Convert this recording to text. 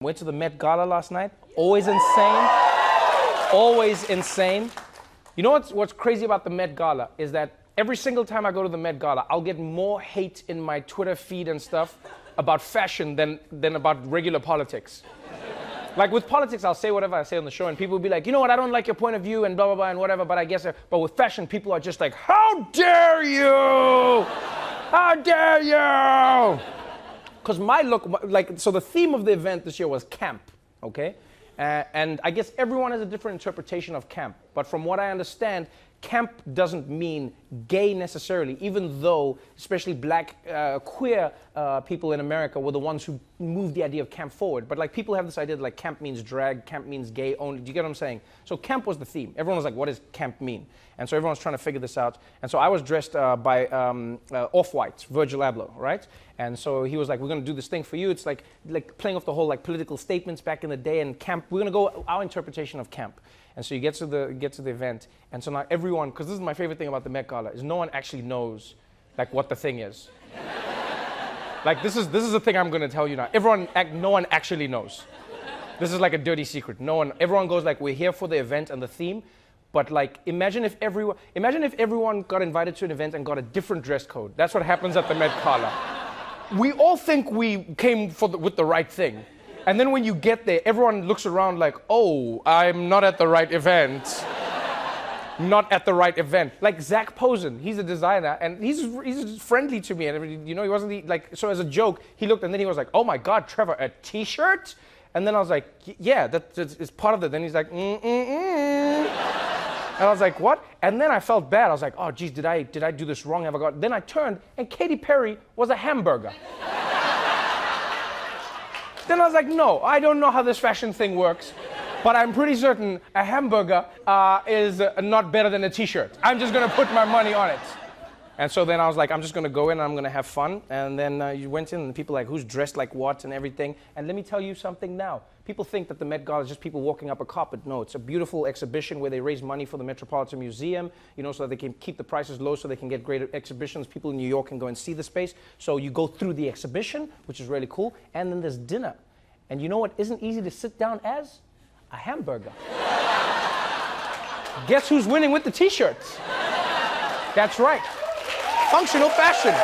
Went to the Met Gala last night. Always insane. Always insane. You know what's crazy about the Met Gala is that every single time I go to the Met Gala, I'll get more hate in my Twitter feed and stuff about fashion than about regular politics. Like with politics, I'll say whatever I say on the show, and people will be like, you know what, I don't like your point of view and blah, blah, blah, and whatever, but I guess, but with fashion, people are just like, how dare you? How dare you? Because my look, so the theme of the event this year was camp, okay? And I guess everyone has a different interpretation of camp, but from what I understand, camp doesn't mean gay necessarily, even though especially black queer people in America were the ones who moved the idea of camp forward. But like people have this idea that like camp means drag, camp means gay only. Do you get what I'm saying? So camp was the theme. Everyone was like, what does camp mean? And so everyone's trying to figure this out. And so I was dressed by Off-White, Virgil Abloh, right? And so he was like, we're going to do this thing for you. It's like playing off the whole like political statements back in the day, and camp, we're going to go our interpretation of camp. And so you get to the event, and so now everyone, because this is my favorite thing about the Met Gala, is no one actually knows like what the thing is. Like this is the thing I'm going to tell you now. No one actually knows. This is like a dirty secret. Everyone goes like, we're here for the event and the theme, but like imagine if everyone got invited to an event and got a different dress code. That's what happens at the Met Gala. We all think we came with the right thing. And then when you get there, everyone looks around like, oh, I'm not at the right event. Not at the right event. Like Zac Posen, he's a designer, and he's friendly to me. And you know, he wasn't so as a joke, he looked and then he was like, oh my God, Trevor, a t-shirt? And then I was like, yeah, that's part of it. Then he's like, And I was like, what? And then I felt bad. I was like, oh, geez, did I do this wrong? Then I turned, and Katy Perry was a hamburger. Then I was like, no, I don't know how this fashion thing works, but I'm pretty certain a hamburger is not better than a t-shirt. I'm just gonna put my money on it. And so then I was like, I'm just gonna go in and I'm gonna have fun. And then you went in and people like, who's dressed like what and everything. And let me tell you something now. People think that the Met Gala is just people walking up a carpet. No, it's a beautiful exhibition where they raise money for the Metropolitan Museum, you know, so that they can keep the prices low so they can get great exhibitions. People in New York can go and see the space. So you go through the exhibition, which is really cool, and then there's dinner. And you know what isn't easy to sit down as? A hamburger. Guess who's winning with the t-shirts? That's right. Functional fashion.